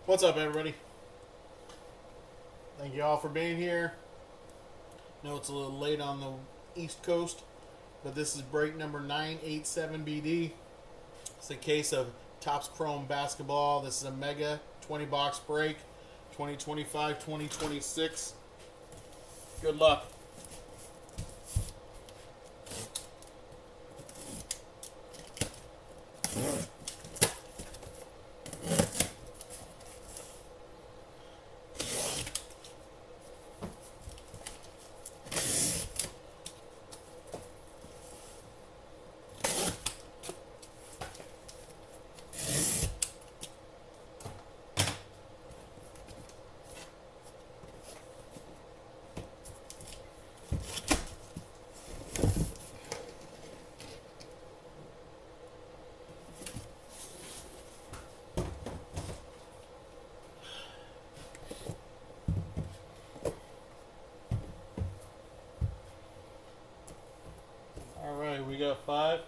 What's up, everybody? Thank you all for being here. I know it's a little late on the East Coast, but this is break number 987BD. It's a case of Topps Chrome basketball. This is a mega 20-box break, 2025-2026. Good luck. All right, we got 5.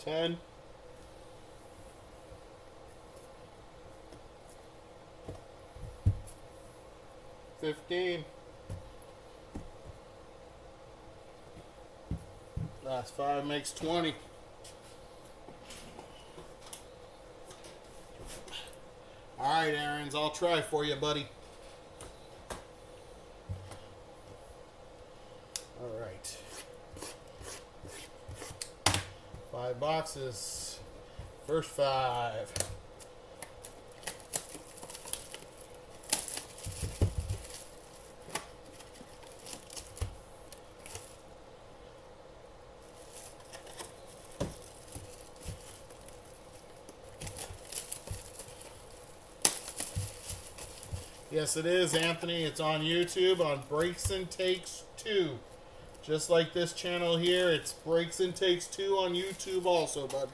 10. 15. Last 5 makes 20. All right, Aaron's, I'll try for you, buddy. All right. 5 boxes. First 5. Yes, it is, Anthony. It's on YouTube on Breaks and Takes 2. Just like this channel here, it's Breaks and Takes 2 on YouTube also, bud.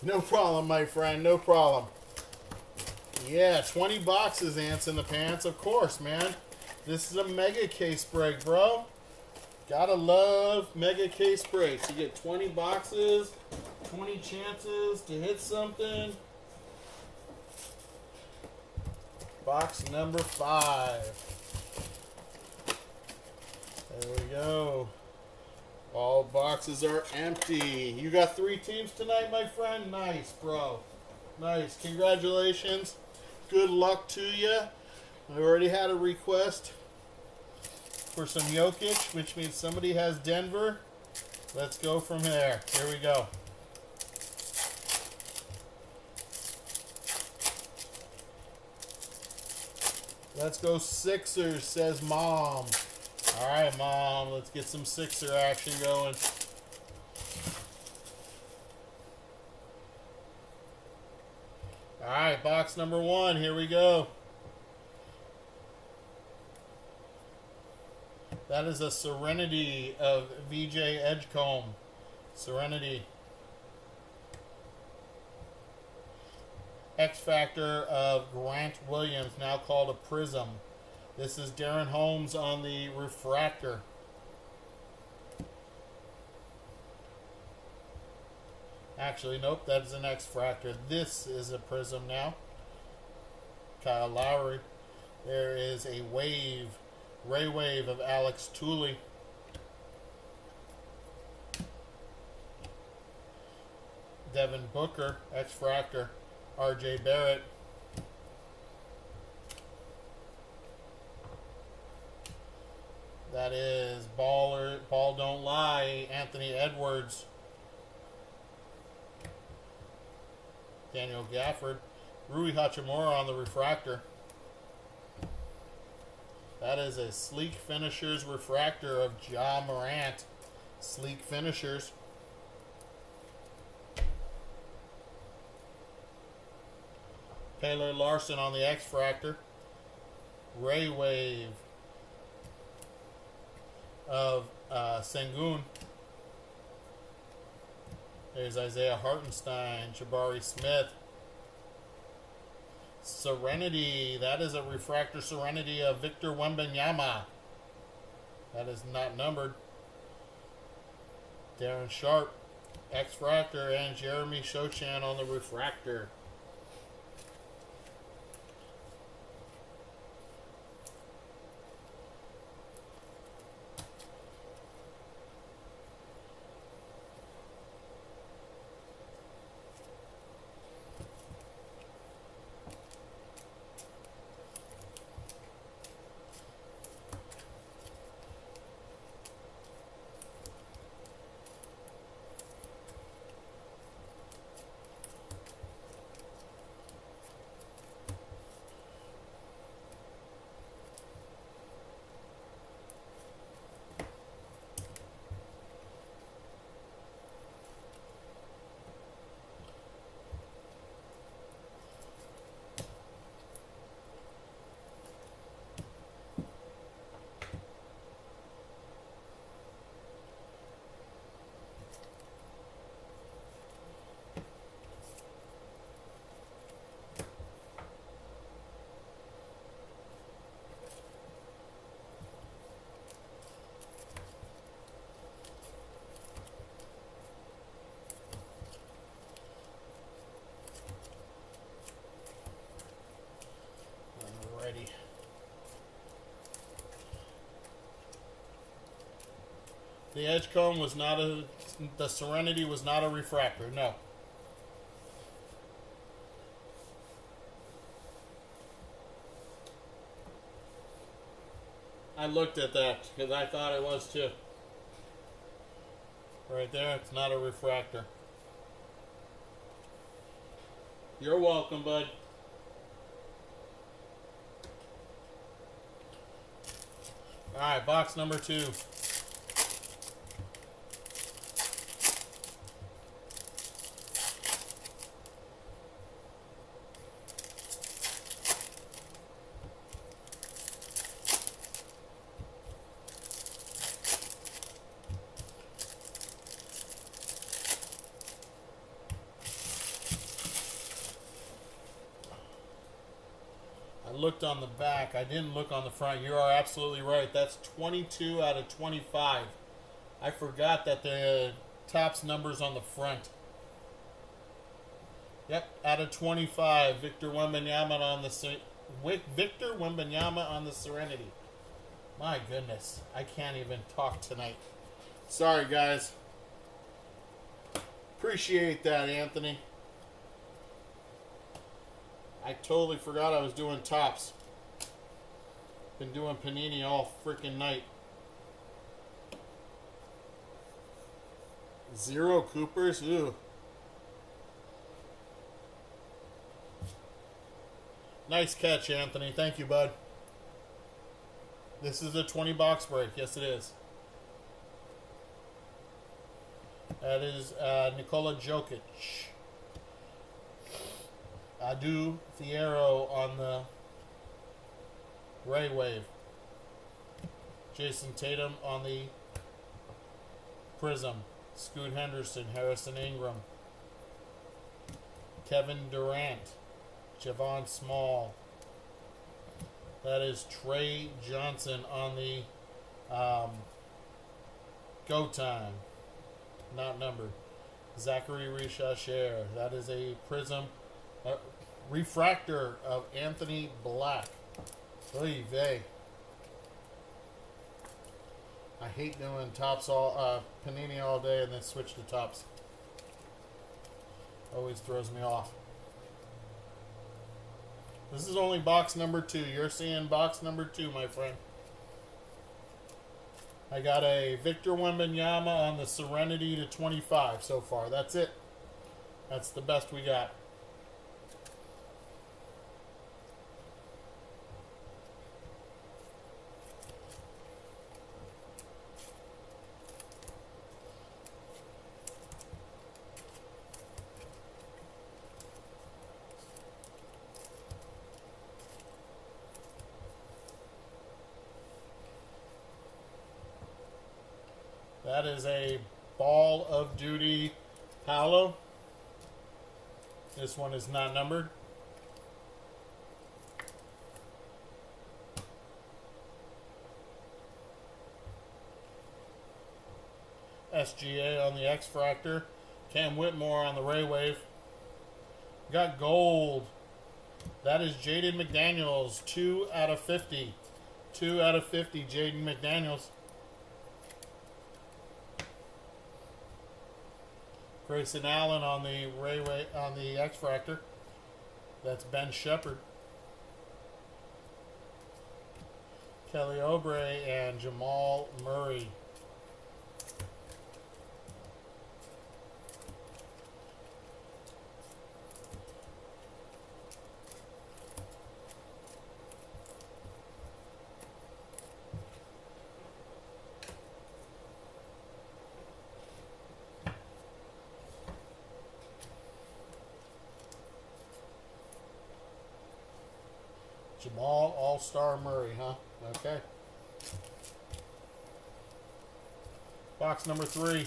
No problem, my friend. No problem. Yeah, 20 boxes, Ants in the Pants. Of course, man. This is a mega case break, bro. Gotta love mega case breaks. You get 20 boxes, 20 chances to hit something. Box number 5. There we go. All boxes are empty. You got 3 teams tonight, my friend? Nice, bro. Nice. Congratulations. Good luck to you. I already had a request for some Jokic, which means somebody has Denver. Let's go from there. Here we go. Let's go Sixers, says Mom. All right, Mom, let's get some Sixer action going. All right, box number 1, here we go. That is a Serenity of VJ Edgecombe. Serenity. X Factor of Grant Williams, now called a Prism. This is Darren Holmes on the refractor. Actually, nope, that is an X-Fractor. This is a Prism now. Kyle Lowry. There is a Wave, Ray Wave of Alex Tooley. Devin Booker, X-Fractor. RJ Barrett. That is Ball Don't Lie, Anthony Edwards. Daniel Gafford. Rui Hachimura on the refractor. That is a Sleek Finishers refractor of Ja Morant. Sleek Finishers. Taylor Larson on the X-Fractor. Ray Wave. of Sengun. There's Isaiah Hartenstein, Jabari Smith. Serenity. That is a refractor Serenity of Victor Wembanyama. That is not numbered. Darren Sharp, X-Fractor, and Jeremy Shochan on the refractor. Alrighty. The Edgecomb was not the Serenity was not a refractor, no. I looked at that because I thought it was too. Right there, it's not a refractor. You're welcome, bud. Alright, box number 2. Looked on the back. I didn't look on the front. You are absolutely right. That's 22 out of 25. I forgot that the Topps numbers on the front. Yep, out of 25. Victor Wembanyama on the Serenity. My goodness, I can't even talk tonight. Sorry, guys. Appreciate that, Anthony. I totally forgot I was doing Topps. Been doing Panini all freaking night. 0 Coopers? Ooh. Nice catch, Anthony. Thank you, bud. This is a 20 box break. Yes, it is. That is Nikola Jokic. Adu Fierro on the Ray Wave. Jason Tatum on the Prism. Scoot Henderson, Harrison Ingram. Kevin Durant. Javon Small. That is Trey Johnson on the Go Time. Not numbered. Zachary Richasher. That is a Prism. Refractor of Anthony Black. Oy vey. I hate doing Topps Panini all day and then switch to Topps. Always throws me off. This is only box number 2. You're seeing box number 2, my friend. I got a Victor Wembanyama on the Serenity to 25 so far. That's it. That's the best we got. That is a Ball of Duty Paolo. This one is not numbered. SGA on the X-Fractor. Cam Whitmore on the Ray Wave. Got gold. That is Jaden McDaniels. 2 out of 50. 2 out of 50, Jaden McDaniels. Grayson Allen on the Ray Wave, on the X-Fractor. That's Ben Shepard. Kelly Oubre and Jamal Murray. Jamal All-Star Murray, huh? Okay. Box number 3.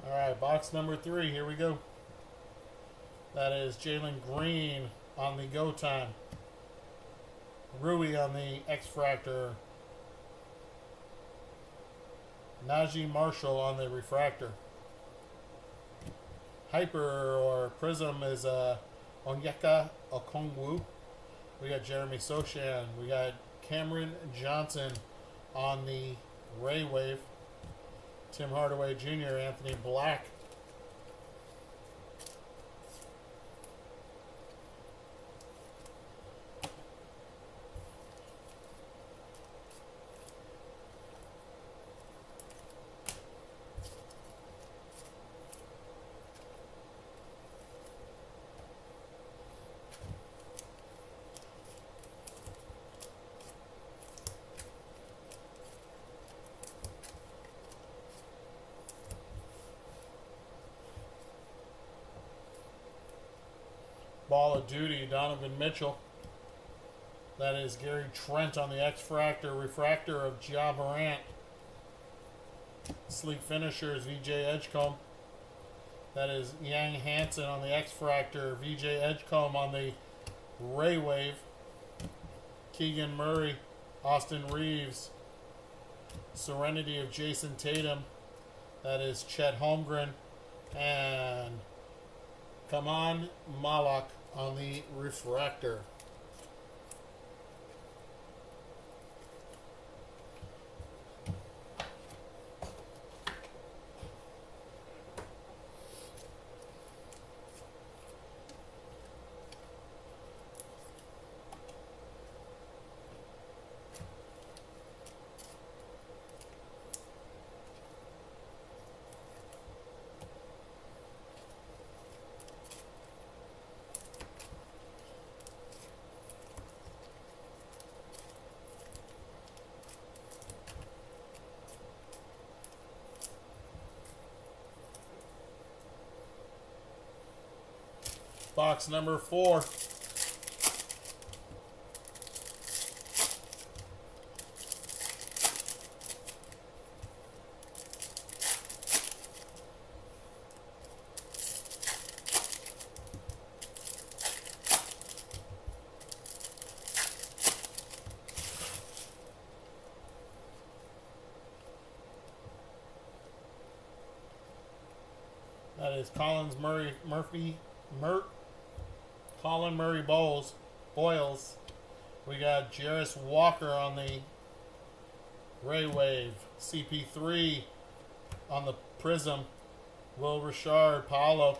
Alright, box number 3, here we go. That is Jalen Green on the Go Time. Rui on the X-Fractor. Najee Marshall on the Refractor. Hyper or Prism is Onyeka Okongwu. We got Jeremy Sochan. We got Cameron Johnson on the Ray Wave. Tim Hardaway Jr., Anthony Black. Ball of Duty, Donovan Mitchell. That is Gary Trent on the X-Fractor. Refractor of Ja Morant. Sleek Finishers, VJ Edgecombe. That is Yang Hansen on the X-Fractor. VJ Edgecombe on the Ray Wave. Keegan Murray. Austin Reeves. Serenity of Jason Tatum. That is Chet Holmgren. And Kaman Malak on the Refractor. Box number 4. That is Colin Murray Boyles. We got Jarris Walker on the Ray Wave. CP3 on the Prism. Will Richard Paolo.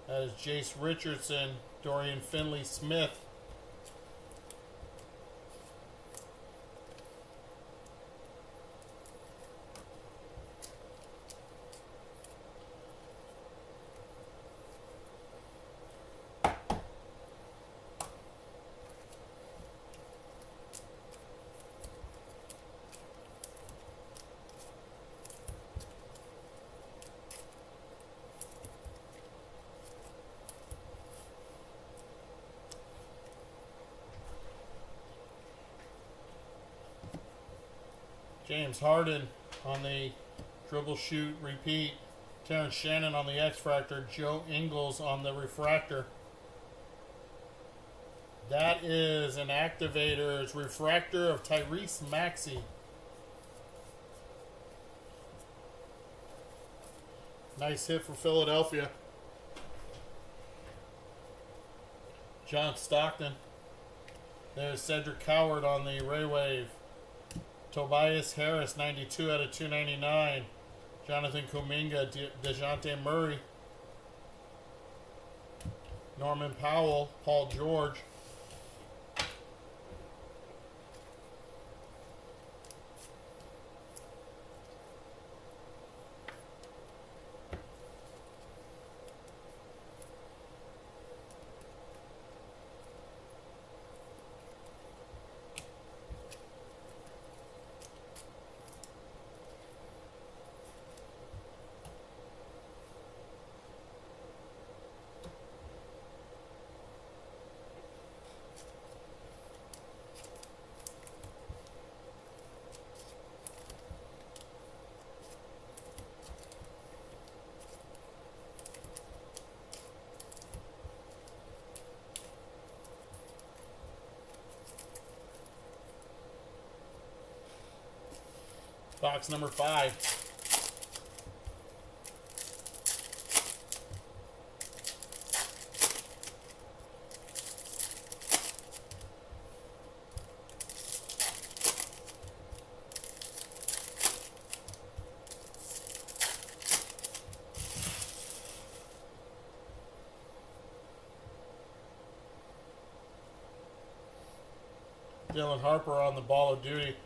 That is Jace Richardson. Dorian Finley-Smith. James Harden on the dribble, shoot, repeat. Terrence Shannon on the X-Fractor. Joe Ingles on the refractor. That is an Activators refractor of Tyrese Maxey. Nice hit for Philadelphia. John Stockton. There's Cedric Coward on the Ray Wave. Tobias Harris, 92 out of 299. Jonathan Kuminga, DeJounte Murray. Norman Powell, Paul George. Box number 5. Dylan Harper on the Ball of Duty.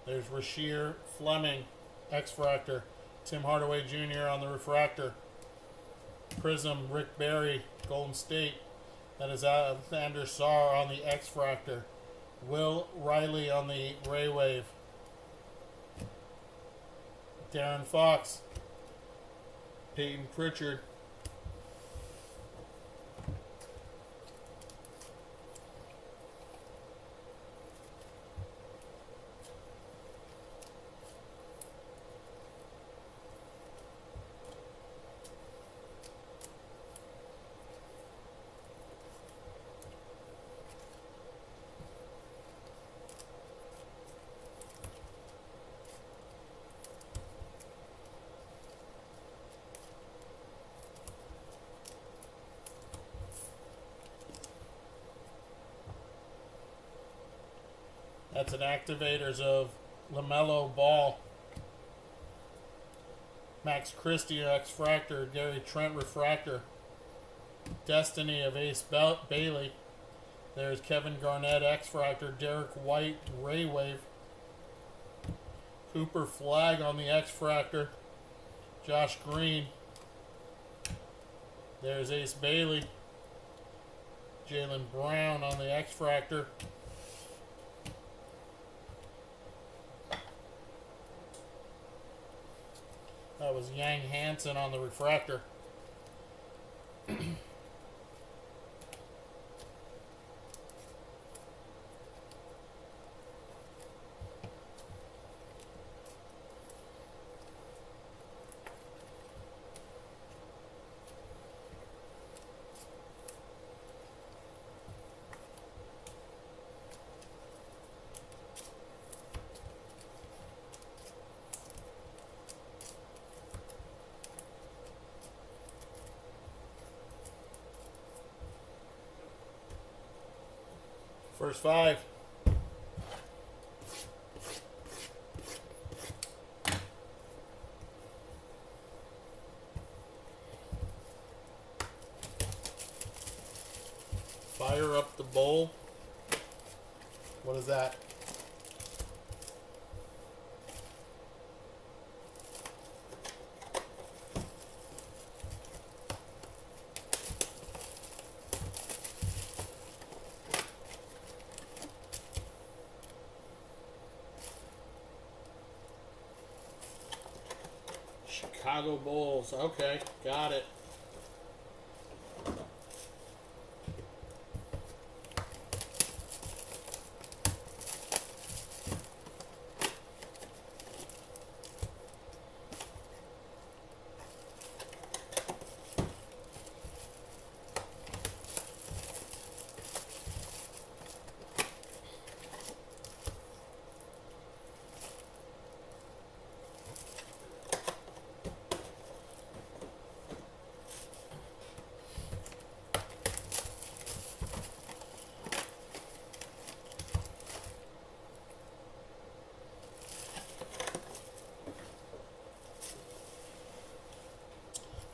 There's Rasheer Fleming, X-Fractor. Tim Hardaway Jr. on the Refractor. Prism, Rick Barry, Golden State. That is Alexander Sarr on the X-Fractor. Will Riley on the Ray Wave. Darren Fox. Peyton Pritchard. That's an Activators of LaMelo Ball. Max Christie, X-Fractor. Gary Trent, Refractor. Destiny of Ace Bailey. There's Kevin Garnett, X-Fractor. Derek White, Ray Wave. Cooper Flag on the X-Fractor. Josh Green. There's Ace Bailey. Jaylen Brown on the X-Fractor. That was Yang Hansen on the Refractor. First 5. Fire up the bowl. What is that? Chicago Bulls. Okay, got it.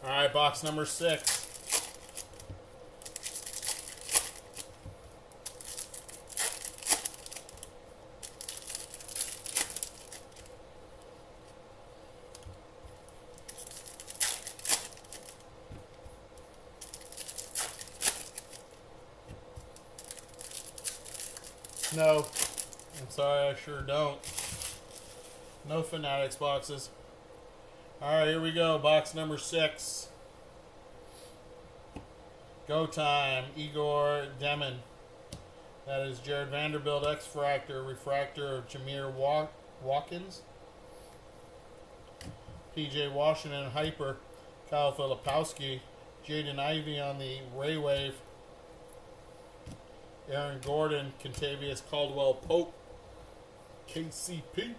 All right, box number 6. No, I'm sorry, I sure don't. No Fanatics boxes. Alright, here we go. Box number 6. Go time. Igor Demon. That is Jared Vanderbilt, X-Fractor, Refractor of Jameer Watkins. PJ Washington, Hyper. Kyle Filipowski. Jaden Ivey on the Ray Wave. Aaron Gordon, Contavious Caldwell Pope, KCP.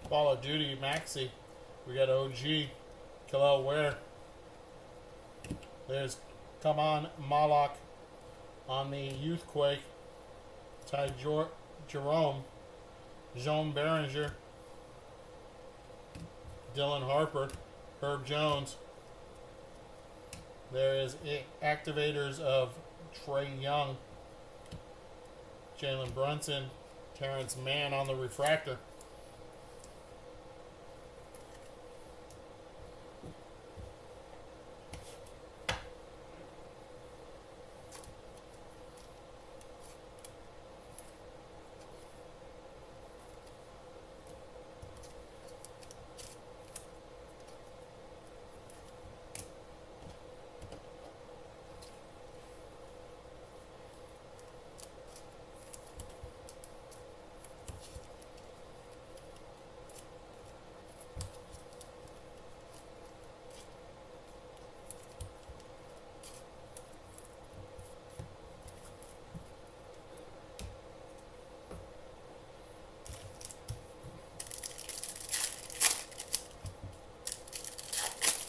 Call of Duty Maxi. We got OG, Kalel Ware. There's Come On Malak on the Youthquake. Ty Jerome, Jean Behringer, Dylan Harper, Herb Jones. There is activators of Trey Young, Jalen Brunson, Terrence Mann on the Refractor.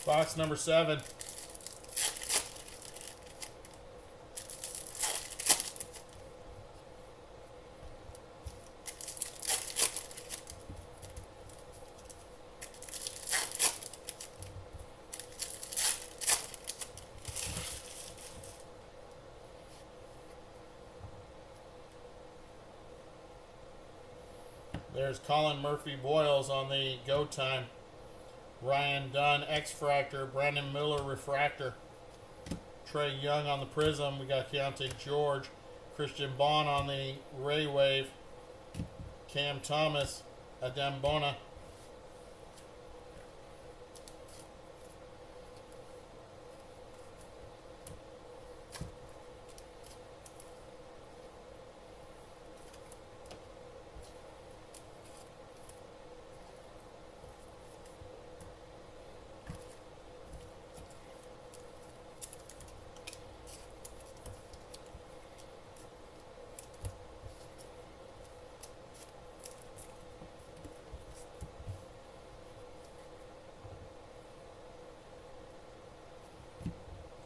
Box number 7. There's Colin Murphy Boyles on the Go Time. Ryan Dunn, X-Fractor. Brandon Miller, Refractor. Trey Young on the Prism. We got Keontae George. Christian Bond on the Ray Wave. Cam Thomas, Adem Bona.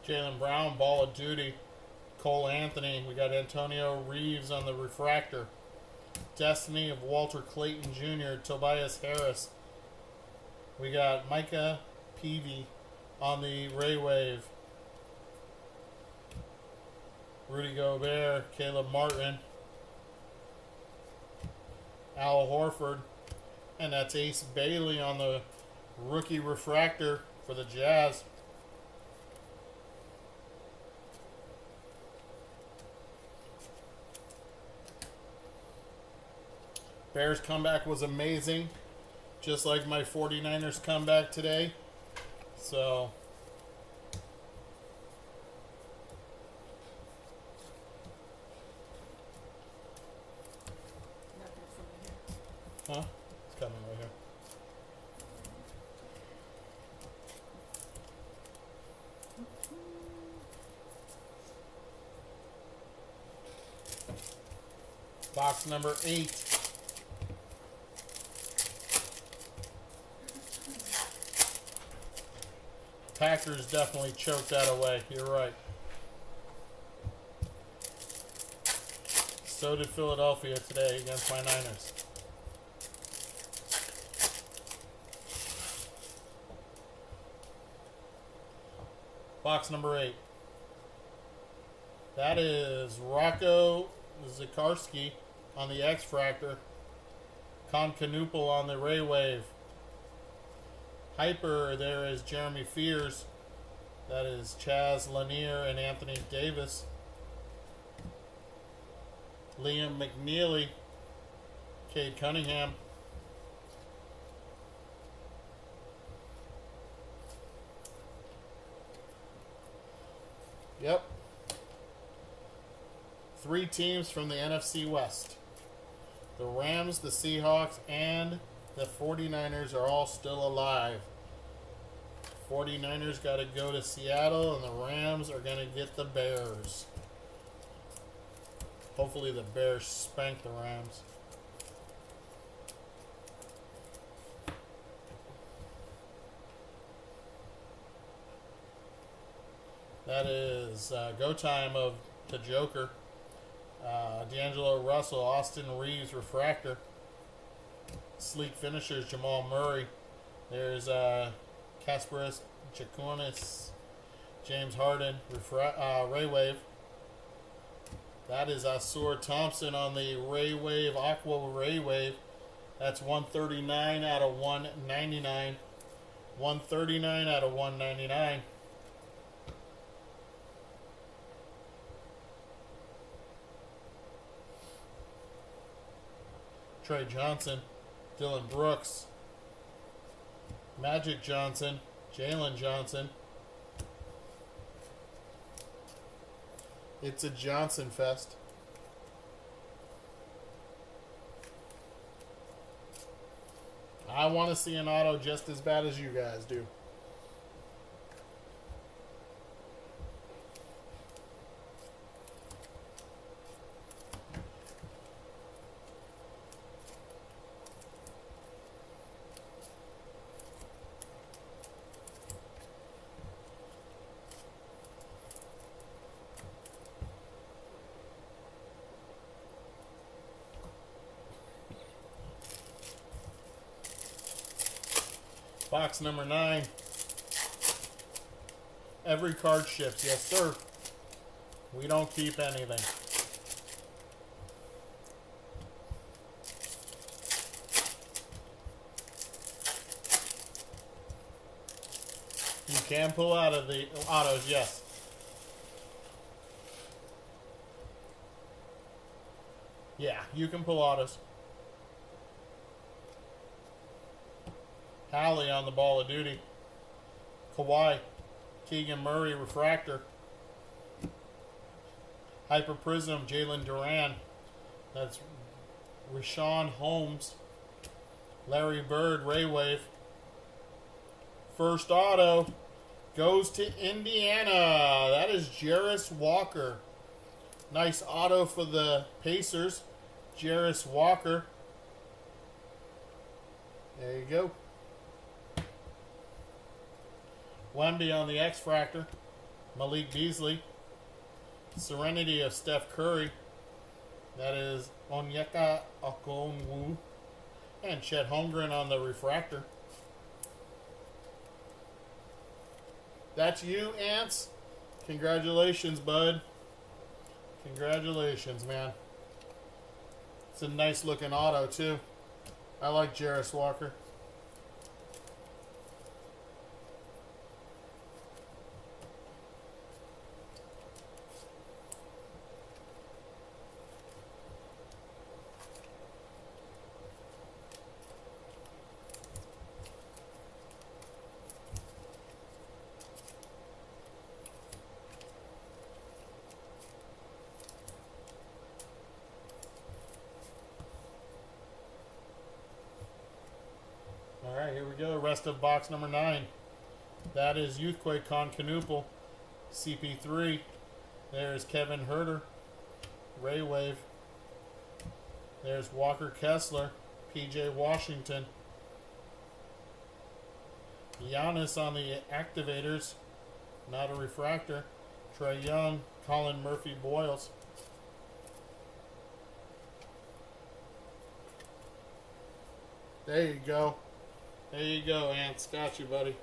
Jaylen Brown, Ball of Duty. Cole Anthony. We got Antonio Reeves on the Refractor. Destiny of Walter Clayton Jr. Tobias Harris. We got Micah Peavy on the Ray Wave. Rudy Gobert, Caleb Martin. Al Horford. And that's Ace Bailey on the Rookie Refractor for the Jazz. Bears comeback was amazing, just like my 49ers comeback today. So, Huh? It's coming right here. Box number 8. Packers definitely choked that away. You're right. So did Philadelphia today against my Niners. Box number 8. That is Rocco Zikarsky on the X-Fractor. Concanoople on the Ray Wave. Hyper, there is Jeremy Fears. That is Chaz Lanier and Anthony Davis. Liam McNeely. Cade Cunningham. Yep. 3 teams from the NFC West. The Rams, the Seahawks, and the 49ers are all still alive. 49ers got to go to Seattle, and the Rams are going to get the Bears. Hopefully the Bears spank the Rams. That is go time of the Joker. D'Angelo Russell, Austin Reeves, Refractor. Sleek finishers, Jamal Murray. There's Kasparis Jakunis, James Harden, Ray Wave. That is Asur Thompson on the Ray Wave, Aqua Ray Wave. That's 139 out of 199. 139 out of 199. Trey Johnson, Dylan Brooks, Magic Johnson, Jalen Johnson. It's a Johnson fest. I want to see an auto just as bad as you guys do. Box number 9. Every card ships. Yes, sir. We don't keep anything. You can pull out of the autos, yes. Yeah, you can pull autos. Hallie on the Ball of Duty. Kawhi. Keegan Murray, Refractor. Hyper Prism, Jalen Duran. That's Rashawn Holmes. Larry Bird, Ray Wave. First auto goes to Indiana. That is Jarris Walker. Nice auto for the Pacers. Jarris Walker. There you go. Wemby on the X-Fractor. Malik Beasley. Serenity of Steph Curry. That is Onyeka Okongwu. And Chet Holmgren on the Refractor. That's you, Ants. Congratulations, bud. Congratulations, man. It's a nice looking auto, too. I like Jarris Walker. we go. Rest of box number 9. That is Youthquake Con Canoopel. CP3. There's Kevin Herter. Ray Wave. There's Walker Kessler. PJ Washington. Giannis on the activators. Not a refractor. Trey Young. Colin Murphy Boyles. There you go. There you go, Ants. Got you, buddy.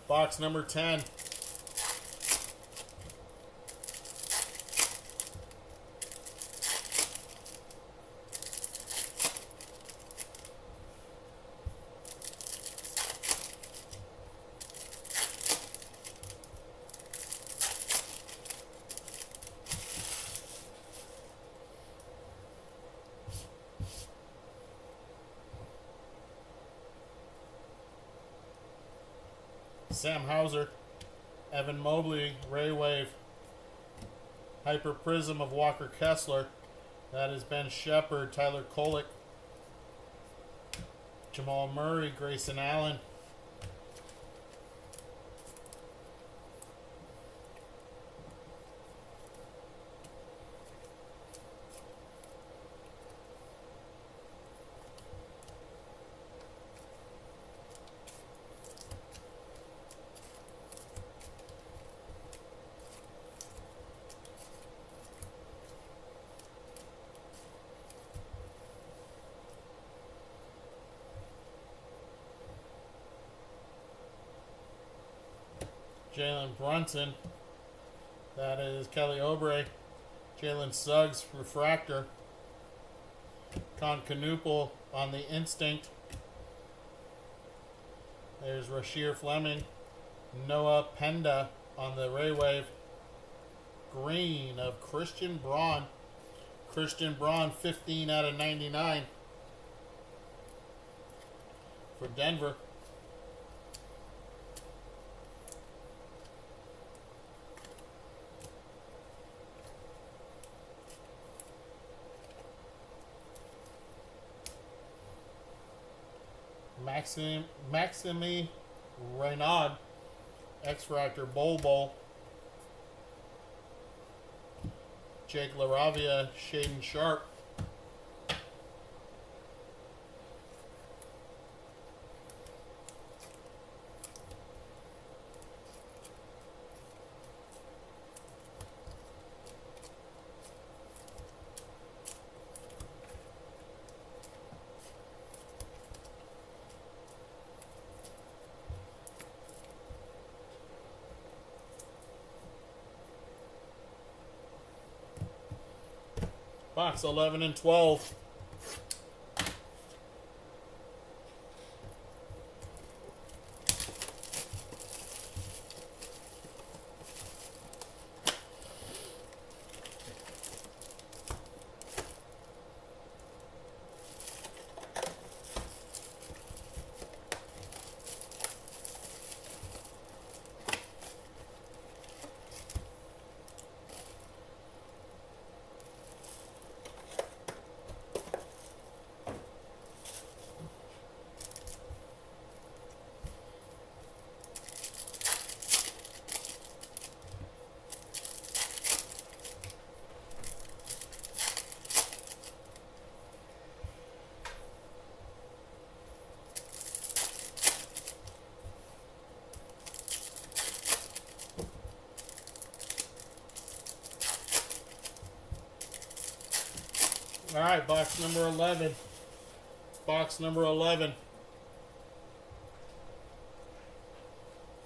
Box number 10. Sam Hauser, Evan Mobley, Ray Wave, Hyper Prism of Walker Kessler. That is Ben Shepard, Tyler Kolek, Jamal Murray, Grayson Allen. Jalen Brunson. That is Kelly Oubre. Jalen Suggs, Refractor. Con Canoopel on the Instinct. There's Rasheer Fleming. Noah Penda on the Ray Wave. Green of Christian Braun. Christian Braun, 15 out of 99 for Denver. Maxime Reynaud, X-Fractor Bowl. Jake LaRavia, Shaden Sharp. Box 11 and 12. All right, box number 11. Box number 11.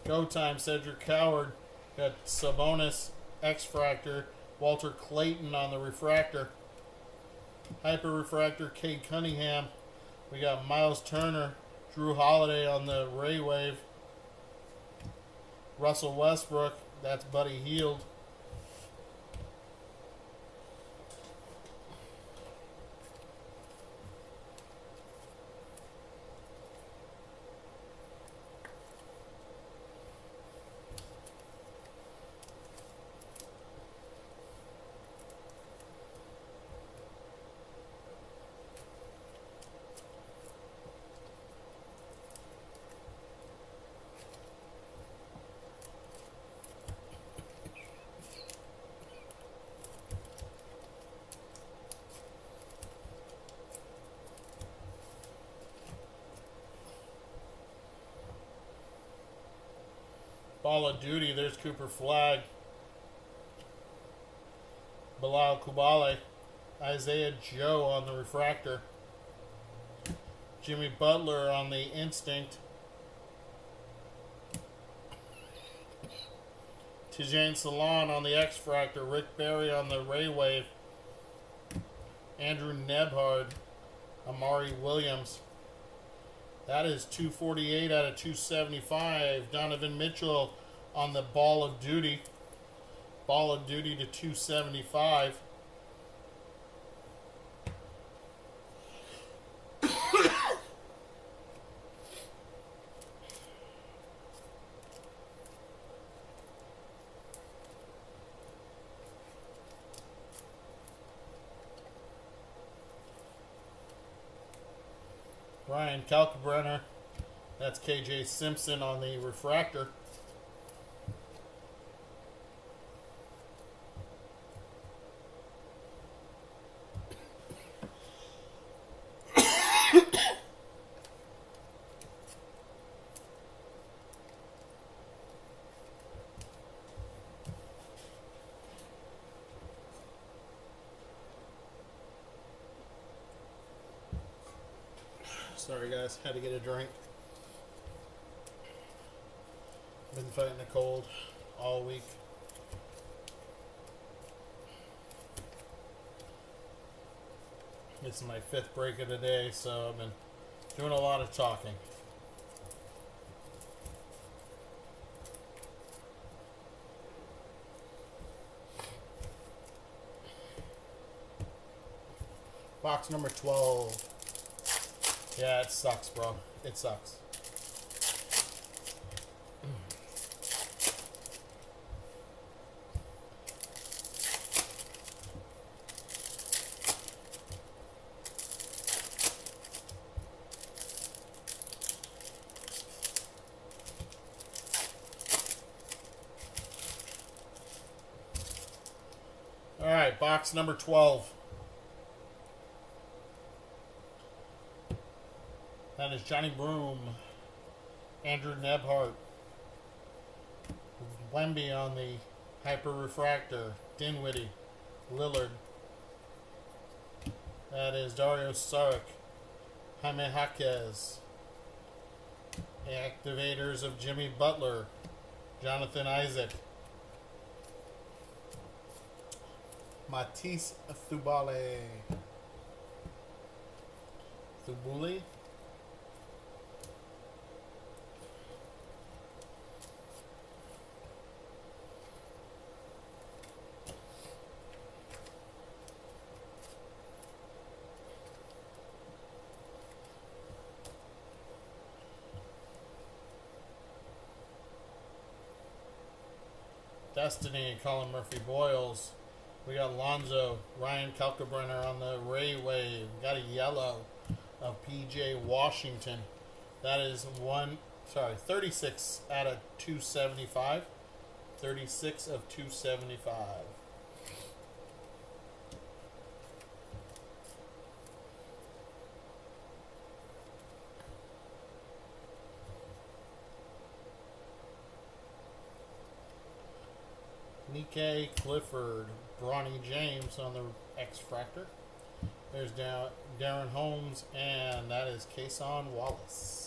Go time, Cedric Coward. Got Sabonis, X-Fractor, Walter Clayton on the Refractor. Hyper Refractor, Cade Cunningham. We got Miles Turner, Drew Holiday on the Ray Wave. Russell Westbrook. That's Buddy Hield. Ball of Duty, there's Cooper Flag. Bilal Kubale. Isaiah Joe on the refractor. Jimmy Butler on the Instinct. Tijane Salon on the X-Fractor. Rick Barry on the Ray Wave. Andrew Nebhard. Amari Williams. That is 248 out of 275. Donovan Mitchell on the Ball of Duty. Ball of Duty to 275. Ryan Kalkbrenner. That's KJ Simpson on the refractor. Sorry guys, had to get a drink. Been fighting the cold all week. It's my 5th break of the day, so I've been doing a lot of talking. Box number 12. Yeah, it sucks, bro. It sucks. All right, box number 12. That is Johnny Broom, Andrew Nebhart, Wemby on the Hyper Refractor, Dinwiddie, Lillard. That is Dario Saric, Jaime Jaquez. Activators of Jimmy Butler, Jonathan Isaac, Matisse Thubale. Destiny, Colin Murphy Boyles. We got Lonzo, Ryan Kalkbrenner on the Ray Wave. We got a yellow of PJ Washington. That is 36 out of 275. 36 of 275. Nikkei Clifford, Bronny James on the X-Fractor. There's Darren Holmes, and that is Kason Wallace.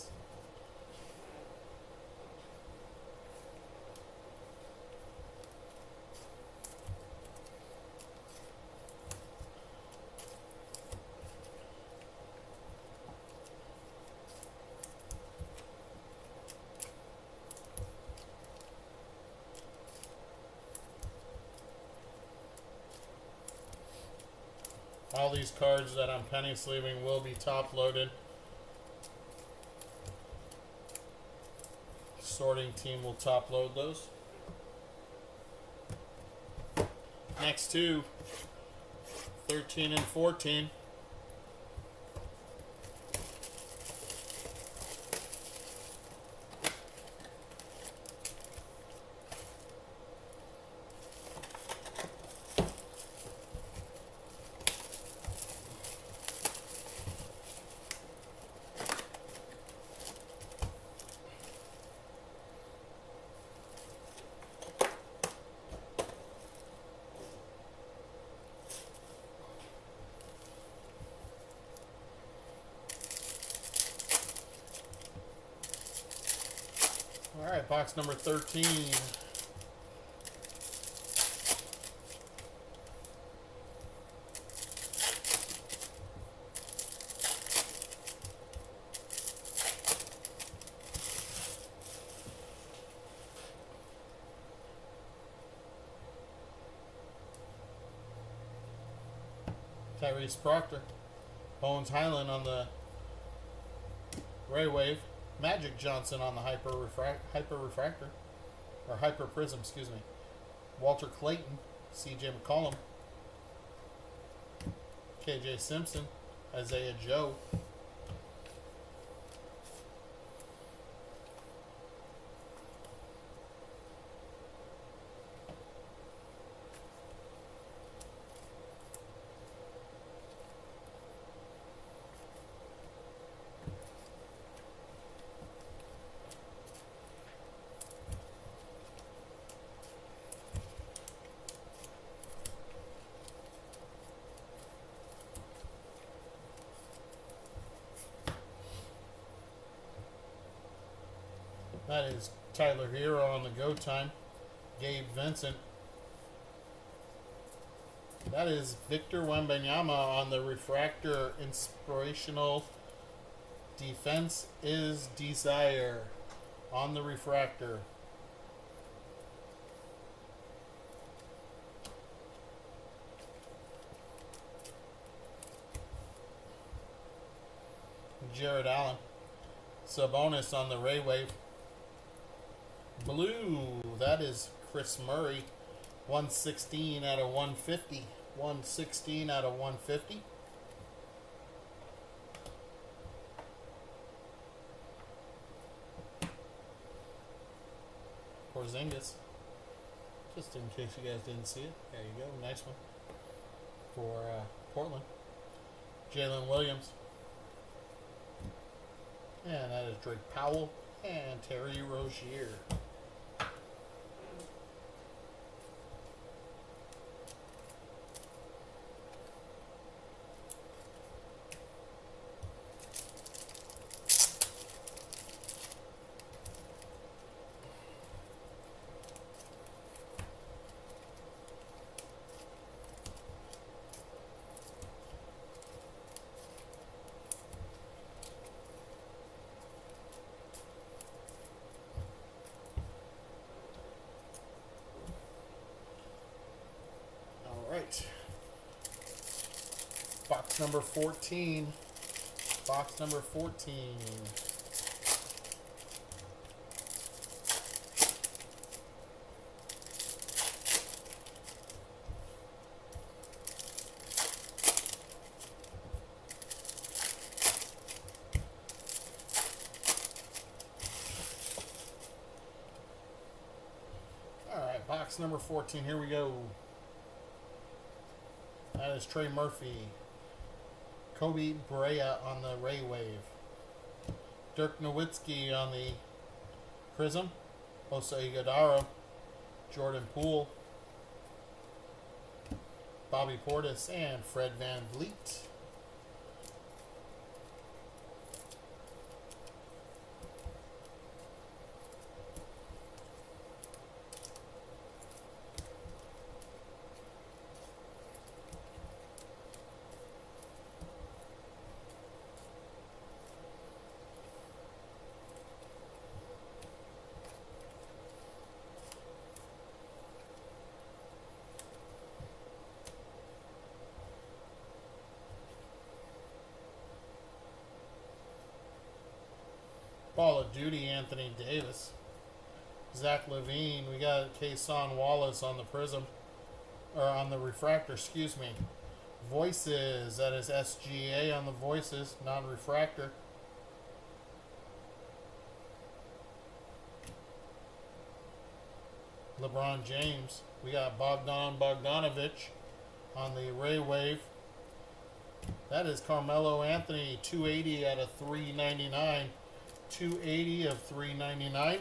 All these cards that I'm penny sleeving will be top loaded. Sorting team will top load those. Next two, 13 and 14. All right, box number 13. Tyrese Proctor, Bones Highland on the Ray Wave, Magic Johnson on the Hyper Refractor, or Hyper Prism, excuse me. Walter Clayton, CJ McCollum, KJ Simpson, Isaiah Joe. That is Tyler Hero on the go time. Gabe Vincent. That is Victor Wembanyama on the Refractor Inspirational Defense is Desire on the Refractor. Jared Allen. Sabonis on the Ray Wave. Blue, that is Chris Murray. 116 out of 150. 116 out of 150. Porzingis. Just in case you guys didn't see it. There you go. Nice one. For Portland. Jalen Williams. And that is Drake Powell and Terry Rozier. Right. Box number 14. Box number 14. All right, box number 14. Here we go. That is Trey Murphy. Kobe Brea on the Ray Wave. Dirk Nowitzki on the Prism. Jose Iguodala. Jordan Poole. Bobby Portis and Fred Van Vliet. Call of Duty, Anthony Davis. Zach Levine. We got Kason Wallace on the Prism. Or on the Refractor, excuse me. Voices. That is SGA on the Voices, non-refractor. LeBron James. We got Bogdan Bogdanovic on the Ray Wave. That is Carmelo Anthony, 280 out of 399. 280 of 399.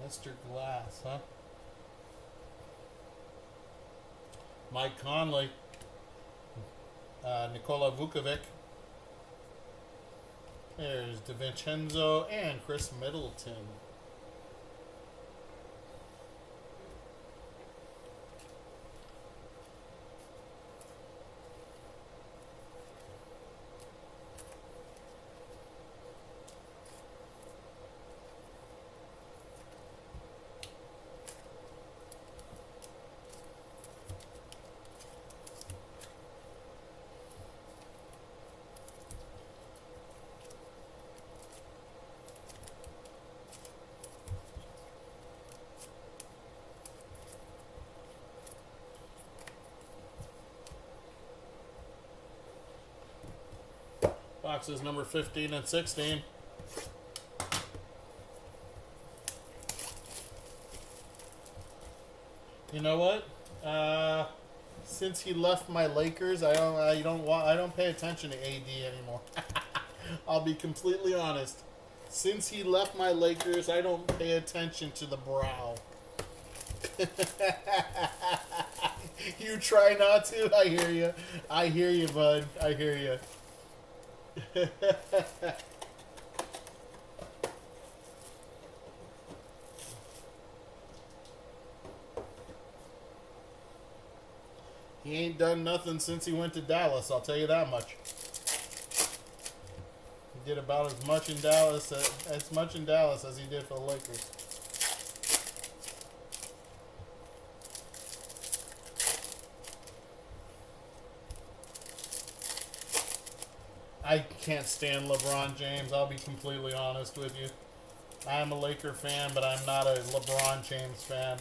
Mr. Glass, huh? Mike Conley. Nikola Vukovic. There's DiVincenzo and Chris Middleton. Boxes number 15 and 16. You know what? Since he left my Lakers, I don't pay attention to AD anymore. I'll be completely honest. Since he left my Lakers, I don't pay attention to the brow. You try not to. I hear you. I hear you, bud. I hear you. He ain't done nothing since he went to Dallas, I'll tell you that much. He did about as much in Dallas as he did for the Lakers. I can't stand LeBron James, I'll be completely honest with you. I am a Laker fan, but I'm not a LeBron James fan.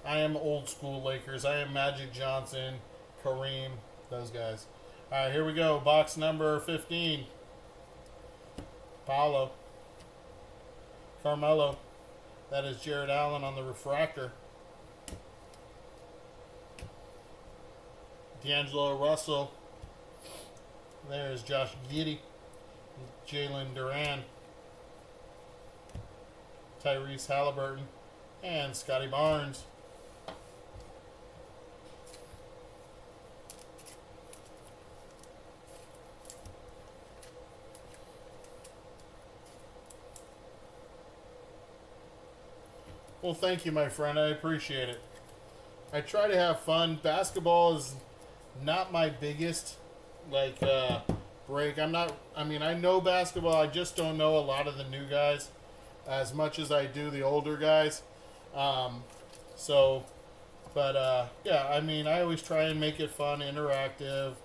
I am old school Lakers. I am Magic Johnson, Kareem, those guys. Alright, here we go. Box number 15. Paolo. Carmelo. That is Jared Allen on the refractor. D'Angelo Russell. There's Josh Giddey. Jalen Duran. Tyrese Halliburton. And Scotty Barnes. Well, thank you, my friend. I appreciate it. I try to have fun. Basketball is not my biggest, break. I know basketball. I just don't know a lot of the new guys as much as I do the older guys. Yeah, I always try and make it fun, interactive.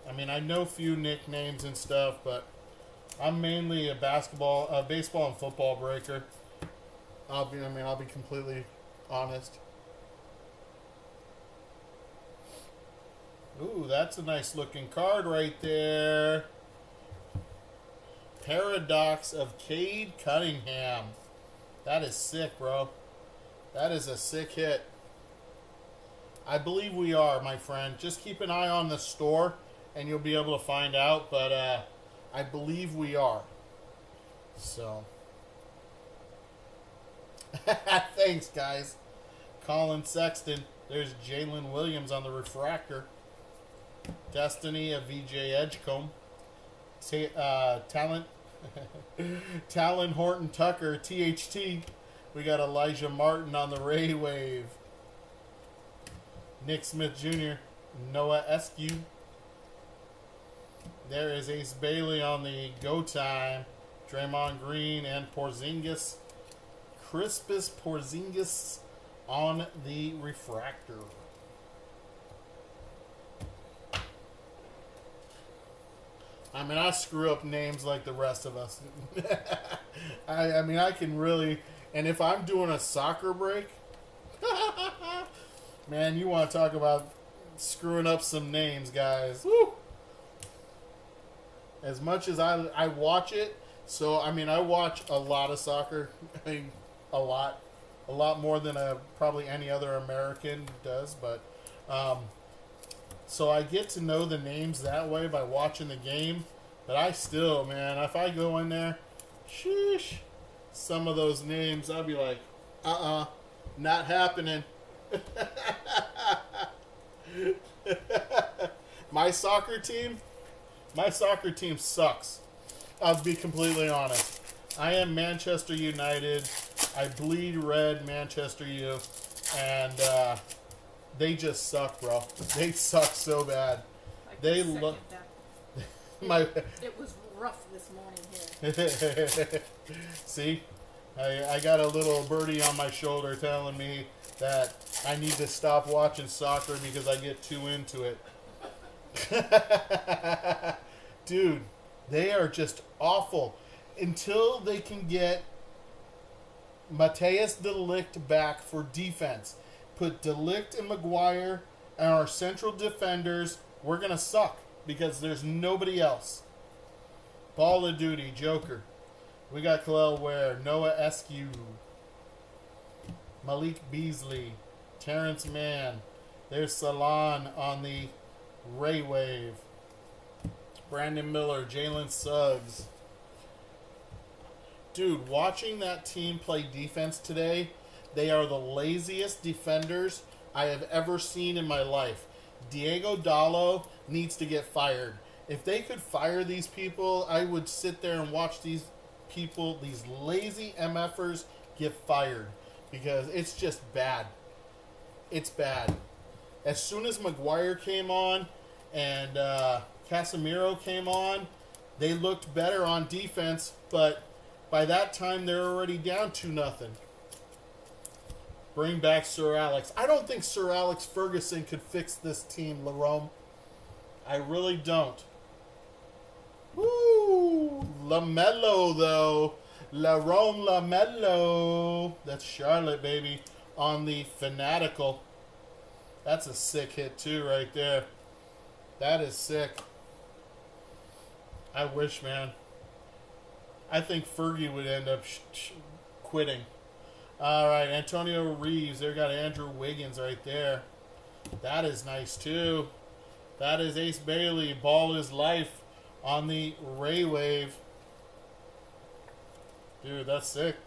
I know a few nicknames and stuff, but I'm mainly a baseball and football breaker. I'll be completely honest. Ooh, that's a nice looking card right there. Paradox of Cade Cunningham. That is sick, bro. That is a sick hit. I believe we are, my friend. Just keep an eye on the store and you'll be able to find out, but I believe we are. So thanks, guys. Colin Sexton. There's Jalen Williams on the refractor. Destiny of VJ Edgecombe. Talon Horton Tucker. THT. We got Elijah Martin on the Ray Wave. Nick Smith Jr. Noah Eskew. There is Ace Bailey on the Go Time. Draymond Green and Porzingis. Crispus Porzingis on the refractor. I mean, I screw up names like the rest of us. I mean, I can really... And if I'm doing a soccer break... Man, you want to talk about screwing up some names, guys. Woo! As much as I watch it, so, I mean, I watch a lot of soccer. I mean, a lot. A lot more than probably any other American does, but... so I get to know the names that way by watching the game. But I still, man, if I go in there, sheesh, some of those names, I'll be like, not happening. My soccer team sucks. I'll be completely honest. I am Manchester United. I bleed red Manchester U. And they just suck, bro. They suck so bad. They look... It was rough this morning here. See? I got a little birdie on my shoulder telling me that I need to stop watching soccer because I get too into it. Dude, they are just awful. Until they can get Matthias de Ligt back for defense. Put de Ligt and Maguire and our central defenders, we're going to suck because there's nobody else. Ball of Duty, Joker. We got Khalil Ware, Noah Eskew, Malik Beasley, Terrence Mann. There's Salon on the Ray Wave. Brandon Miller, Jalen Suggs. Dude, watching that team play defense today, they are the laziest defenders I have ever seen in my life. Diego Dallo needs to get fired. If they could fire these people, I would sit there and watch these people, these lazy MFers, get fired. Because it's just bad. It's bad. As soon as Maguire came on and Casemiro came on, they looked better on defense, but by that time they're already down 2-0. Bring back Sir Alex. I don't think Sir Alex Ferguson could fix this team, Larome. I really don't. Woo! LaMelo, though. Larome LaMelo. That's Charlotte, baby. On the Fanatical. That's a sick hit, too, right there. That is sick. I wish, man. I think Fergie would end up quitting. All right, Antonio Reeves. There got Andrew Wiggins right there. That is nice, too. That is Ace Bailey. Ball is life on the Ray Wave. Dude, that's sick.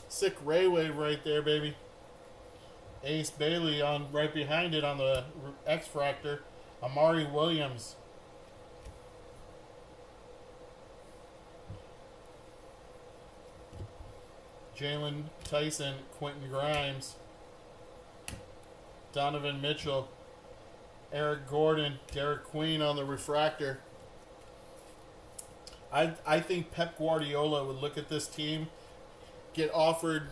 Sick Ray Wave right there, baby. Ace Bailey on right behind it on the X-Fractor. Amari Williams. Jalen Tyson, Quentin Grimes, Donovan Mitchell, Eric Gordon, Derek Queen on the refractor. I think Pep Guardiola would look at this team, get offered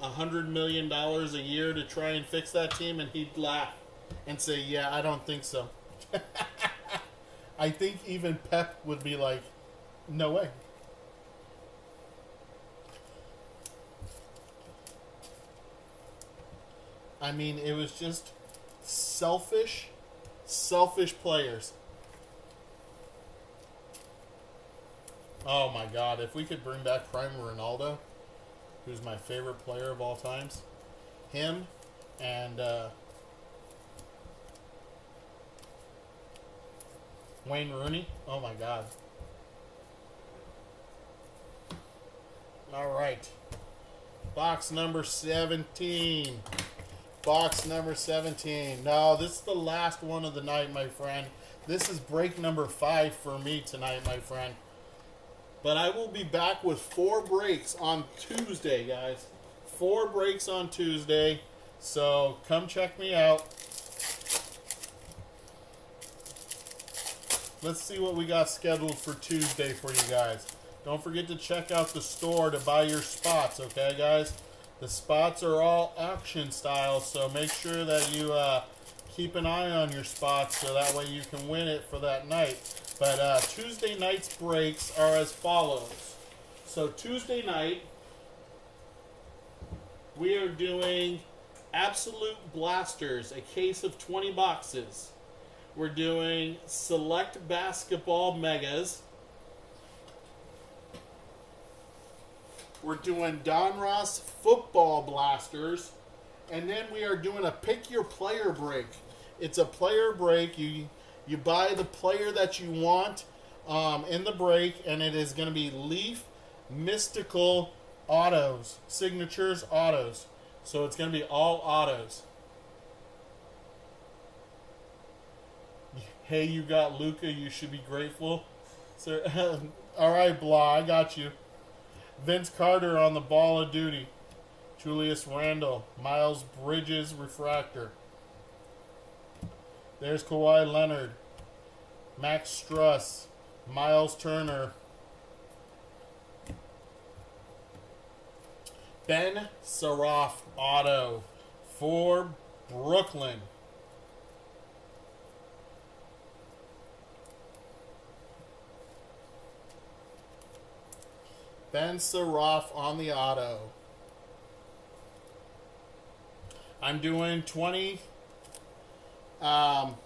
$100 million a year to try and fix that team, and he'd laugh and say, yeah, I don't think so. I think even Pep would be like, no way. I mean, it was just selfish players. Oh my God, if we could bring back Prime Ronaldo, who's my favorite player of all times, him and Wayne Rooney, oh my God. All right, box number 17. Box number 17. No, this is the last one of the night, my friend. This is break number 5 for me tonight, my friend. But I will be back with 4 breaks on Tuesday, guys. 4 breaks on Tuesday. So come check me out. Let's see what we got scheduled for Tuesday for you guys. Don't forget to check out the store to buy your spots, okay, guys? The spots are all auction style, so make sure that you keep an eye on your spots so that way you can win it for that night. But Tuesday night's breaks are as follows. So Tuesday night, we are doing Absolute Blasters, a case of 20 boxes. We're doing Select Basketball Megas. We're doing Donruss Football Blasters. And then we are doing a Pick Your Player break. It's a player break. You buy the player that you want in the break, and it is going to be Leaf Mystical Autos. Signatures Autos. So it's going to be all autos. Hey, you got Luca. You should be grateful. Sir. All right, Blah, I got you. Vince Carter on the Ball of Duty. Julius Randle. Miles Bridges Refractor. There's Kawhi Leonard. Max Struss. Miles Turner. Ben Saraf Auto for Brooklyn. Ben Saraf on the auto. I'm doing 20. I'm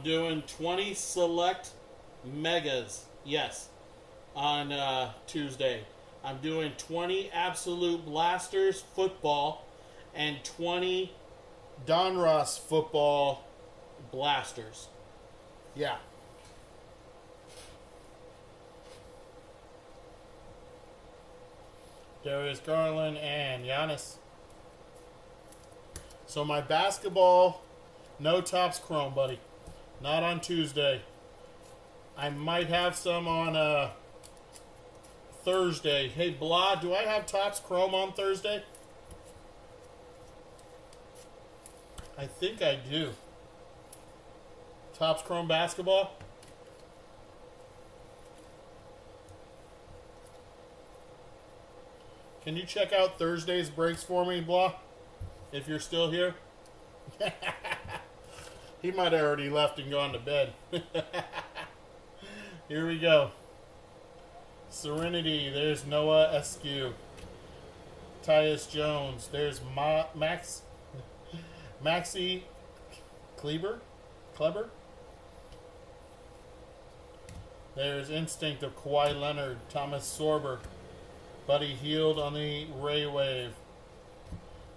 doing 20 select megas. Yes, on Tuesday. I'm doing 20 Absolute Blasters football and 20 Donruss football blasters. Yeah. Darius Garland and Giannis. So my basketball, no Topps Chrome, buddy. Not on Tuesday. I might have some on Thursday. Hey, Blah, do I have Topps Chrome on Thursday? I think I do. Topps Chrome basketball? Can you check out Thursday's breaks for me, Blah? If you're still here? He might have already left and gone to bed. Here we go. Serenity. There's Noah Eskew. Tyus Jones. There's Maxi Kleber. There's Instinct of Kawhi Leonard. Thomas Sorber. Buddy Hield on the Ray Wave.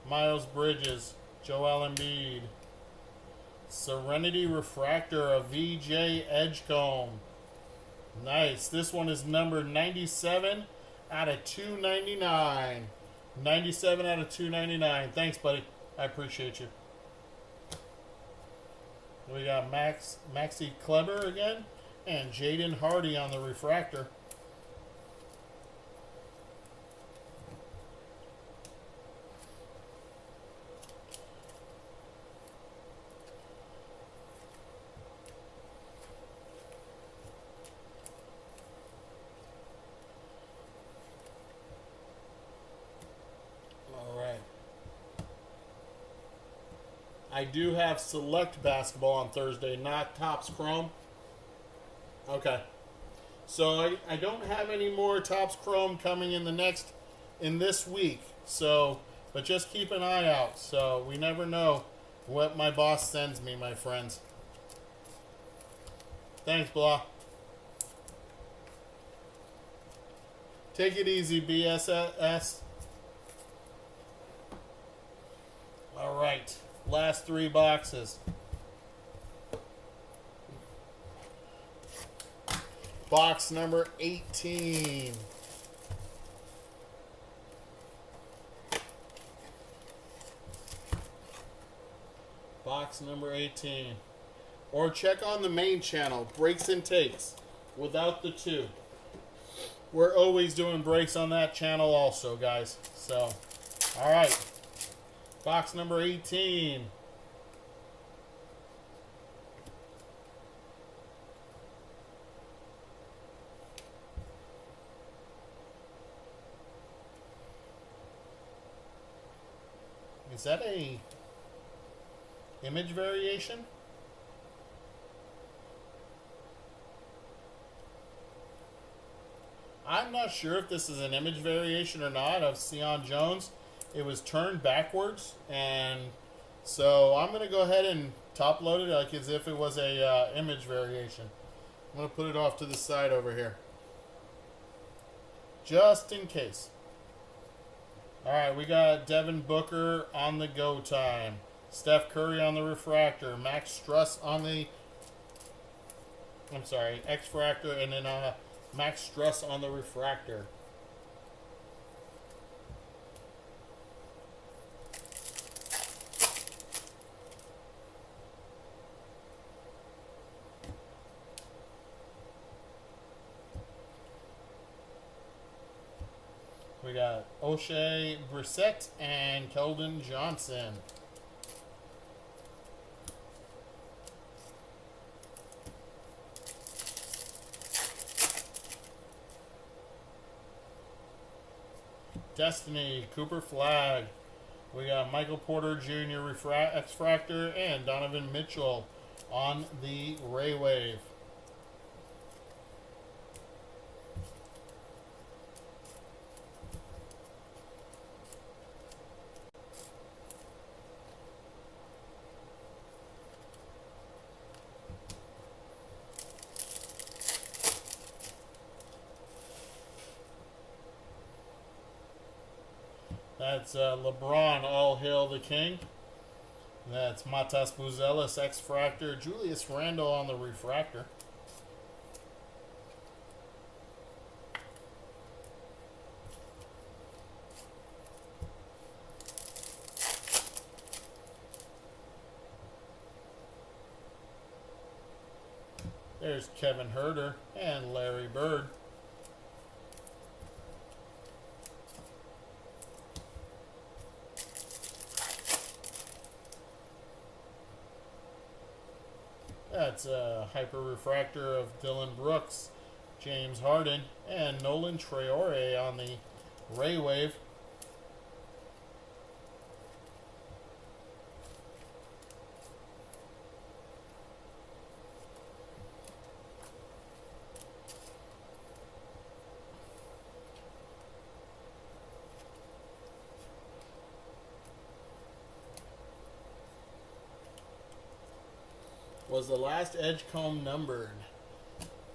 Miles Bridges. Joel Embiid. Serenity Refractor of VJ Edgecombe. Nice. This one is numbered 97 out of 299. 97 out of 299. Thanks, buddy. I appreciate you. We got Maxi Kleber again. And Jaden Hardy on the Refractor. I do have select basketball on Thursday, not Topps Chrome. Okay. So I don't have any more Topps Chrome coming in this week. So, but just keep an eye out. So we never know what my boss sends me, my friends. Thanks, Blah. Take it easy, BSS. All right. Last 3 boxes. Box number 18. Box number 18. Or check on the main channel, Breaks and Takes, without the 2. We're always doing breaks on that channel also, guys. So, all right. Box number 18. Is that a image variation? I'm not sure if this is an image variation or not of Sion Jones. It was turned backwards, and so I'm going to go ahead and top load it like as if it was a image variation. I'm going to put it off to the side over here, just in case. All right, we got Devin Booker on the go time. Steph Curry on the refractor. Max Struss on the... X-fractor, and then Max Struss on the refractor. We got O'Shea Brissett and Keldon Johnson. Destiny, Cooper Flag. We got Michael Porter Jr. X-fractor and Donovan Mitchell on the Ray Wave. That's LeBron, All Hail the King. That's Matas Buzelis, X-fractor. Julius Randle on the refractor. There's Kevin Huerter and Larry Bird. That's a hyper refractor of Dylan Brooks, James Harden, and Nolan Traore on the Ray Wave. Was the last edge comb numbered?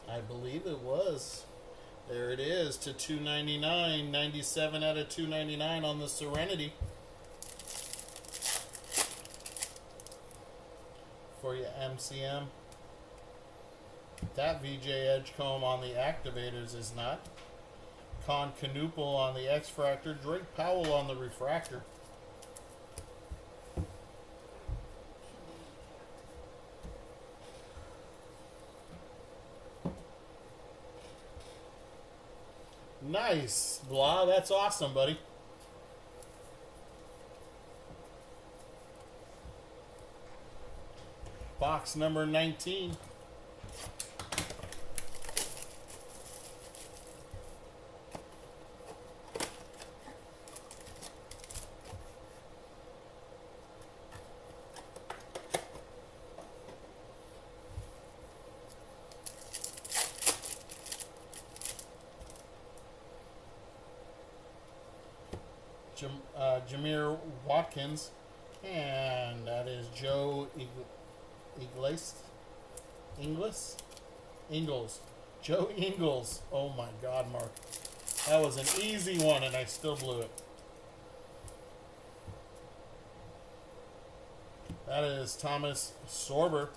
I believe it was. There it is, to 299, 97 out of 299 on the Serenity. For you, MCM. That VJ edge comb on the Activators is not. Con Canoopel on the X-fractor. Drake Powell on the refractor. Nice, Blah. That's awesome, buddy. Box number 19. Jameer Watkins, and that is Joe Ingles. Joe Ingles. Oh my God, Mark. That was an easy one, and I still blew it. That is Thomas Sorber.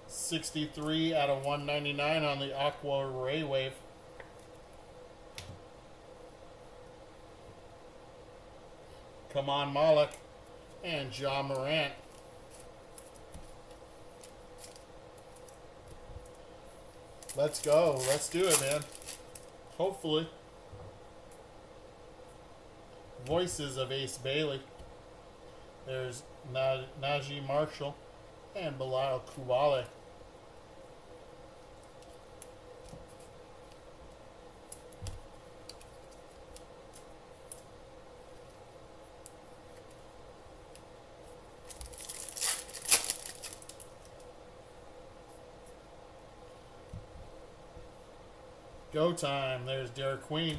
63 out of 199 on the Aqua Ray Wave. Come on, Malik, and Ja Morant. Let's go. Let's do it, man. Hopefully. Voices of Ace Bailey. There's Najee Marshall and Bilal Kubale. Go time. There's Derek Queen,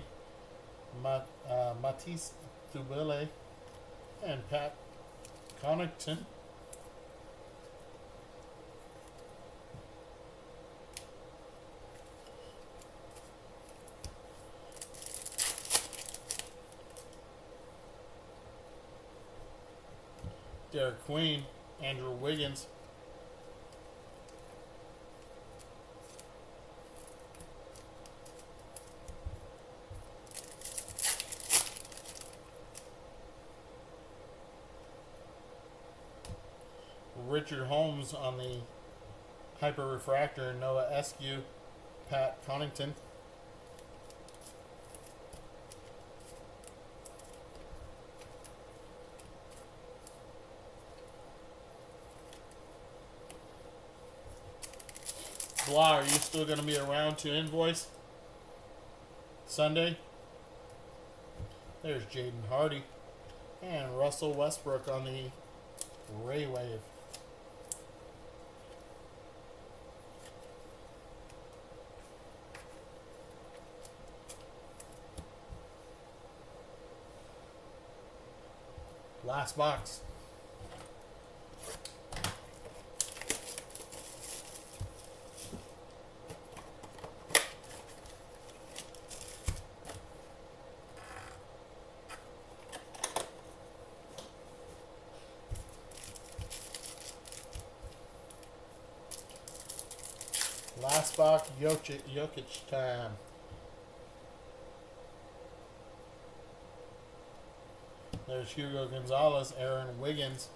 Matisse Thubile, and Pat Connaughton. Derek Queen, Andrew Wiggins. Richard Holmes on the Hyper Refractor, Noah Eskew, Pat Connaughton. Blah, are you still going to be around to invoice Sunday? There's Jaden Hardy and Russell Westbrook on the Ray Wave. Last box. Last box, Jokic time. There's Hugo Gonzalez, Aaron Wiggins.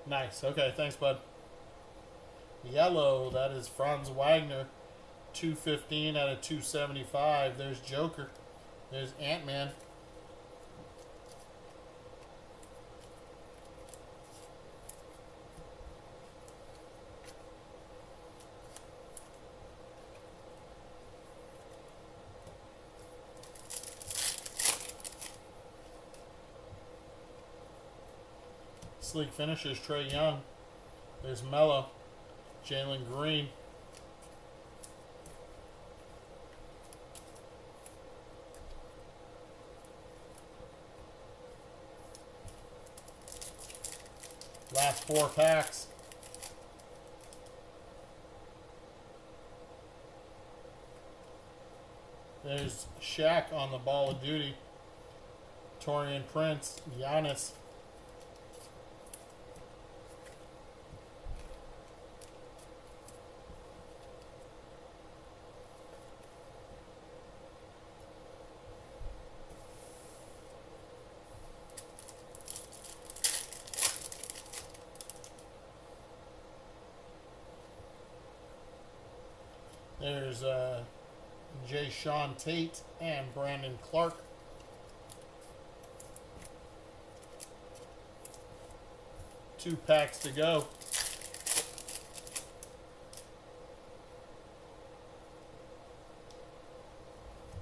Nice. Okay, thanks, bud. Yellow, that is Franz Wagner. 215 out of 275. There's Joker. There's Ant-Man. Sleek finishers, Trae Young. There's Melo. Jalen Green. Last 4 packs. There's Shaq on the Ball of Duty. Torian Prince, Giannis. There's Jay Sean Tate and Brandon Clark. Two packs to go.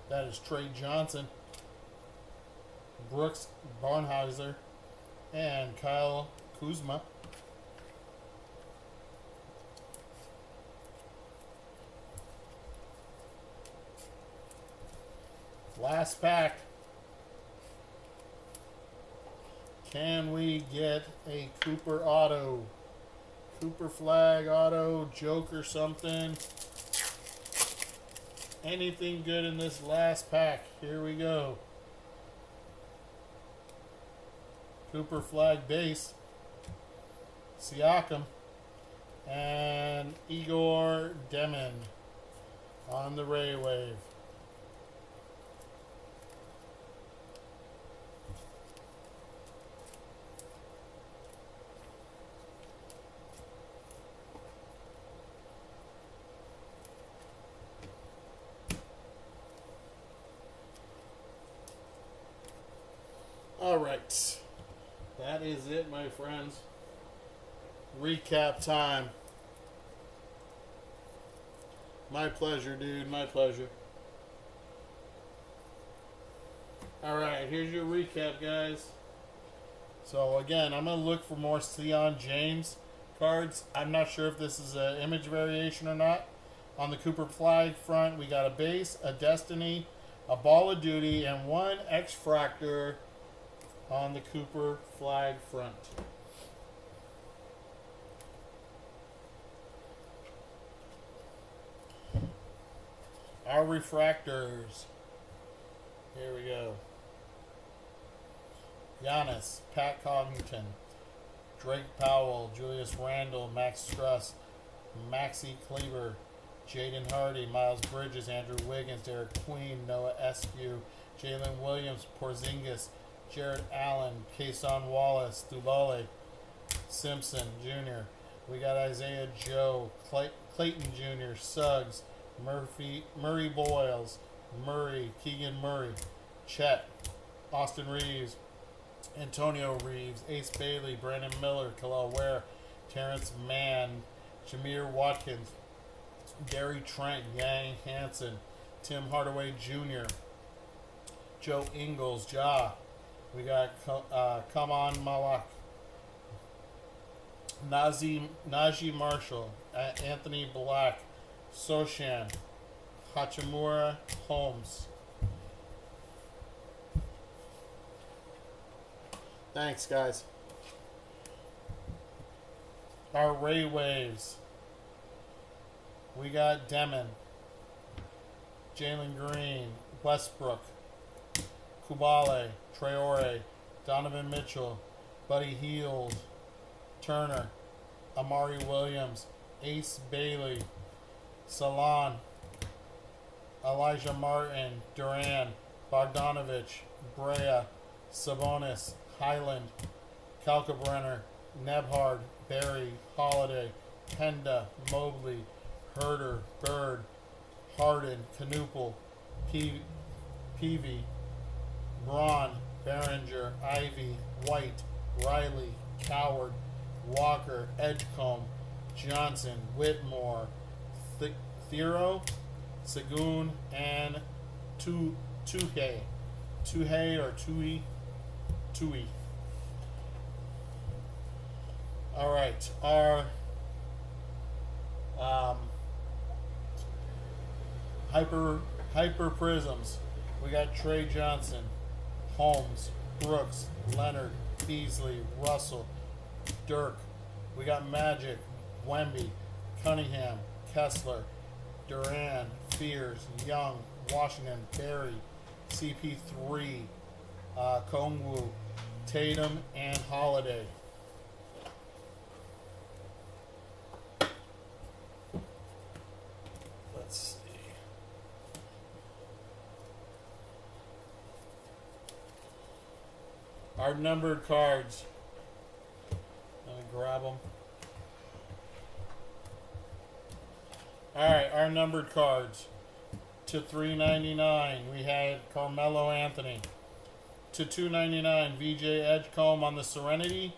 That is Trey Johnson, Brooks Barnheiser, and Kyle Kuzma. Last pack. Can we get a Cooper auto? Cooper flag auto, Joker something. Anything good in this last pack? Here we go. Cooper flag base. Siakam. And Igor Demon on the Ray Wave. All right, that is it, my friends. Recap time. My pleasure, dude. My pleasure. Alright, here's your recap, guys. So again, I'm going to look for more Sion James cards. I'm not sure if this is an image variation or not. On the Cooper flag front, we got a base, a Destiny, a Ball of Duty, and one X-Fractor on the Cooper flag front. Our refractors. Here we go. Giannis, Pat Covington, Drake Powell, Julius Randle, Max Struss, Maxi Kleber, Jaden Hardy, Miles Bridges, Andrew Wiggins, Derek Queen, Noah Eskew, Jalen Williams, Porzingis, Jared Allen, Kason Wallace, Dulale, Simpson Jr. We got Isaiah Joe, Clayton Jr., Suggs, Murray Boyles, Murray, Keegan Murray, Chet, Austin Reeves, Antonio Reeves, Ace Bailey, Brandon Miller, Khalil Ware, Terrence Mann, Jameer Watkins, Gary Trent, Yang Hansen, Tim Hardaway Jr., Joe Ingles, Ja. We got Kaman Malak, Najee Marshall, Anthony Black, Soshan, Hachimura Holmes. Thanks, guys. Our Ray Waves. We got Demon, Jalen Green, Westbrook, Kubale, Traore, Donovan Mitchell, Buddy Hield, Turner, Amari Williams, Ace Bailey, Salon, Elijah Martin, Duran, Bogdanovich, Brea, Sabonis, Highland, Kalkbrenner, Nebhard, Berry, Holiday, Penda, Mobley, Herder, Bird, Harden, Canoopel, Peavy, Braun, Behringer, Ivy, White, Riley, Coward, Walker, Edgecombe, Johnson, Whitmore, Thero, Sagoon, and Tuhey. Tuhey or Tui? Tui. Alright, our hyper prisms. We got Trey Johnson, Holmes, Brooks, Leonard, Beasley, Russell, Dirk. We got Magic, Wemby, Cunningham, Kessler, Duran, Fears, Young, Washington, Barry, CP3, Kongwu, Tatum, and Holiday. Let's see. Our numbered cards. Let me grab them. Alright, our numbered cards. To $3.99, we had Carmelo Anthony. To $2.99, VJ Edgecombe on the Serenity,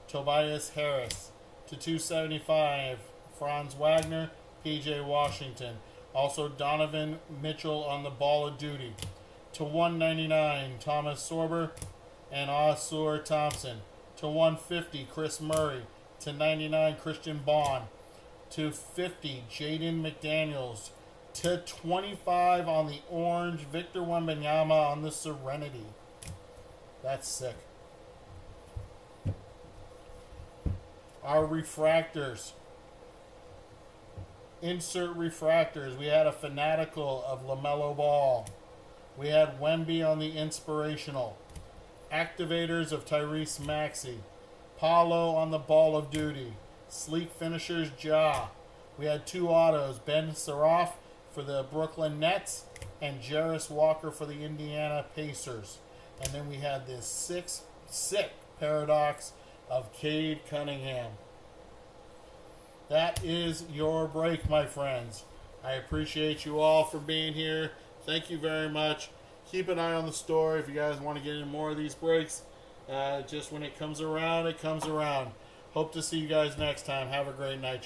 Tobias Harris. To $2.75, Franz Wagner, PJ Washington. Also Donovan Mitchell on the Ball of Duty. To $1.99, Thomas Sorber and Osur Thompson. To $1.50, Chris Murray. To $99, Christian Bond. To $50, Jaden McDaniels. To $25 on the orange, Victor Wembanyama on the Serenity. That's sick. Our refractors. Insert refractors. We had a Fanatical of LaMelo Ball. We had Wemby on the Inspirational. Activators of Tyrese Maxey. Paulo on the Ball of Duty. Sleek Finishers Ja. We had two autos. Ben Seraph for the Brooklyn Nets and Jarris Walker for the Indiana Pacers. And then we had this sick paradox of Cade Cunningham. That is your break, my friends. I appreciate you all for being here. Thank you very much. Keep an eye on the store if you guys want to get in more of these breaks. Just when it comes around, it comes around. Hope to see you guys next time. Have a great night.